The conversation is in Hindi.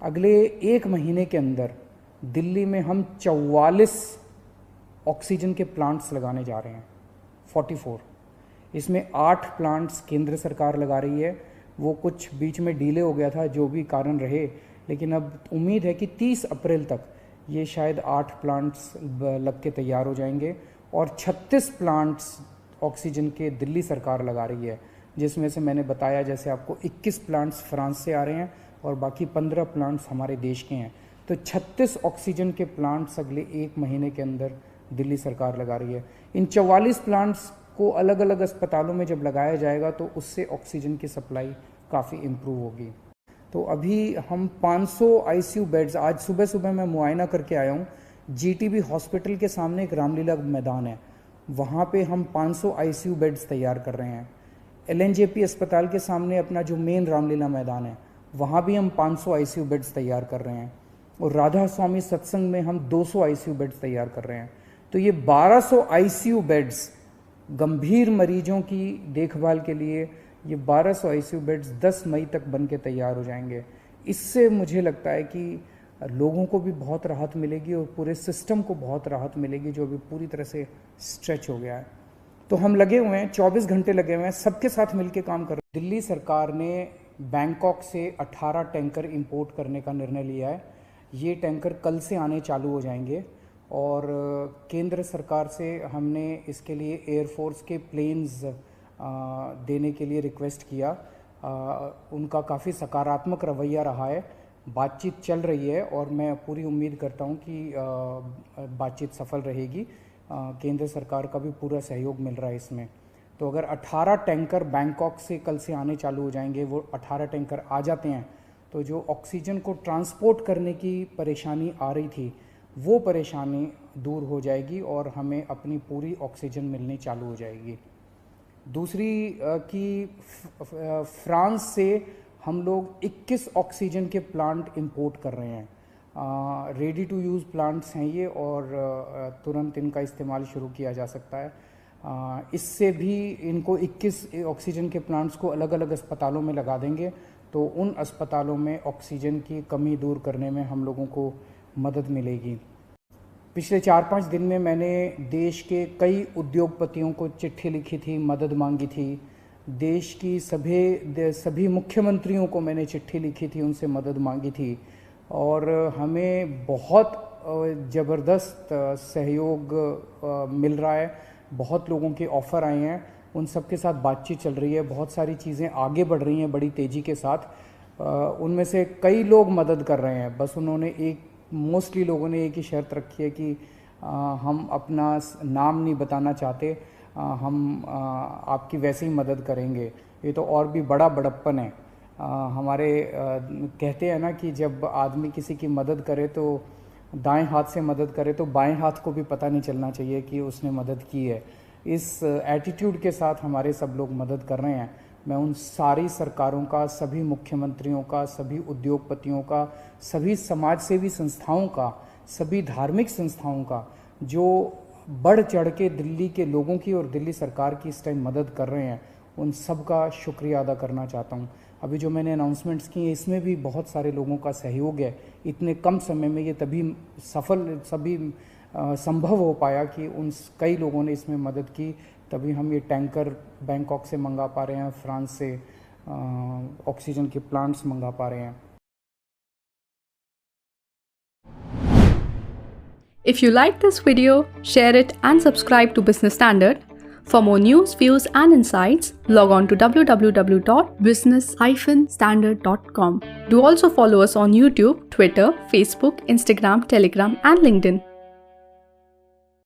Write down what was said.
अगले 1 महीने के अंदर दिल्ली में हम 44 ऑक्सीजन के प्लांट्स लगाने जा रहे हैं, 44। इसमें 8 प्लांट्स केंद्र सरकार लगा रही है, वो कुछ बीच में डिले हो गया था, जो भी कारण रहे, लेकिन अब उम्मीद है कि 30 अप्रैल तक ये शायद 8 प्लांट्स लग के तैयार हो जाएंगे और 36 प्लांट्स ऑक्सीजन के दिल्ली सरकार लगा रही है, जिसमें से मैंने बताया जैसे आपको 21 प्लांट्स फ्रांस से आ रहे हैं और बाकी 15 प्लांट्स हमारे देश के हैं। तो 36 ऑक्सीजन के प्लांट्स अगले 1 महीने के अंदर दिल्ली सरकार लगा रही है। इन 44 प्लांट्स को अलग अलग अस्पतालों में जब लगाया जाएगा तो उससे ऑक्सीजन की सप्लाई काफ़ी इम्प्रूव होगी। तो अभी हम 500 ICU बेड्स, आज सुबह सुबह मैं मुआयना करके आया हूँ, GTB हॉस्पिटल के सामने एक रामलीला मैदान है, वहाँ पे हम 500 ICU बेड्स तैयार कर रहे हैं। LNJP अस्पताल के सामने अपना जो मेन रामलीला मैदान है, वहाँ भी हम 500 ICU बेड्स तैयार कर रहे हैं और राधा स्वामी सत्संग में हम 200 ICU बेड्स तैयार कर रहे हैं। तो ये 1200 ICU बेड्स गंभीर मरीजों की देखभाल के लिए, ये 1200 ICU बेड्स 10 मई तक बन के तैयार हो जाएंगे। इससे मुझे लगता है कि लोगों को भी बहुत राहत मिलेगी और पूरे सिस्टम को बहुत राहत मिलेगी, जो अभी पूरी तरह से स्ट्रेच हो गया है। तो हम लगे हुए हैं, 24 घंटे लगे हुए हैं, सबके साथ मिलकर काम कर रहे हैं। दिल्ली सरकार ने बैंकॉक से 18 टैंकर इंपोर्ट करने का निर्णय लिया है। ये टैंकर कल से आने चालू हो जाएंगे और केंद्र सरकार से हमने इसके लिए एयरफोर्स के प्लेन्स देने के लिए रिक्वेस्ट किया। उनका काफ़ी सकारात्मक रवैया रहा है, बातचीत चल रही है और मैं पूरी उम्मीद करता हूँ कि बातचीत सफल रहेगी। केंद्र सरकार का भी पूरा सहयोग मिल रहा है इसमें। तो अगर 18 टैंकर बैंकॉक से कल से आने चालू हो जाएंगे, वो 18 टैंकर आ जाते हैं, तो जो ऑक्सीजन को ट्रांसपोर्ट करने की परेशानी आ रही थी, वो परेशानी दूर हो जाएगी और हमें अपनी पूरी ऑक्सीजन मिलनी चालू हो जाएगी। दूसरी कि फ्रांस से हम लोग 21 ऑक्सीजन के प्लांट इंपोर्ट कर रहे हैं। रेडी टू यूज़ प्लांट्स हैं ये और तुरंत इनका इस्तेमाल शुरू किया जा सकता है। इससे भी इनको 21 ऑक्सीजन के प्लांट्स को अलग अलग अस्पतालों में लगा देंगे, तो उन अस्पतालों में ऑक्सीजन की कमी दूर करने में हम लोगों को मदद मिलेगी। पिछले 4-5 दिन में मैंने देश के कई उद्योगपतियों को चिट्ठी लिखी थी, मदद मांगी थी। देश की सभी मुख्यमंत्रियों को मैंने चिट्ठी लिखी थी, उनसे मदद मांगी थी और हमें बहुत ज़बरदस्त सहयोग मिल रहा है। बहुत लोगों के ऑफ़र आए हैं, उन सब के साथ बातचीत चल रही है, बहुत सारी चीज़ें आगे बढ़ रही हैं बड़ी तेज़ी के साथ। उनमें से कई लोग मदद कर रहे हैं, बस उन्होंने मोस्टली लोगों ने एक ही शर्त रखी है कि हम अपना नाम नहीं बताना चाहते, हम आपकी वैसे ही मदद करेंगे। ये तो और भी बड़ा बड़प्पन है। हमारे कहते हैं ना कि जब आदमी किसी की मदद करे तो दाएं हाथ से मदद करे तो बाएं हाथ को भी पता नहीं चलना चाहिए कि उसने मदद की है। इस एटीट्यूड के साथ हमारे सब लोग मदद कर रहे हैं। मैं उन सारी सरकारों का, सभी मुख्यमंत्रियों का, सभी उद्योगपतियों का, सभी समाजसेवी संस्थाओं का, सभी धार्मिक संस्थाओं का जो बढ़ चढ़ के दिल्ली के लोगों की और दिल्ली सरकार की इस टाइम मदद कर रहे हैं, उन सब का शुक्रिया अदा करना चाहता हूँ। अभी जो मैंने अनाउंसमेंट्स की हैं, इसमें भी बहुत सारे लोगों का सहयोग है। इतने कम समय में ये तभी संभव हो पाया कि उन कई लोगों ने इसमें मदद की, तभी हम ये टैंकर बैंकॉक से मंगा पा रहे हैं, फ्रांस से ऑक्सीजन के प्लांट्स मंगा पा रहे हैं। If you like this video, share it and subscribe to Business Standard. For more news, views and insights, log on to www.business-standard.com. Do also follow us on YouTube, Twitter, Facebook, Instagram, Telegram and LinkedIn.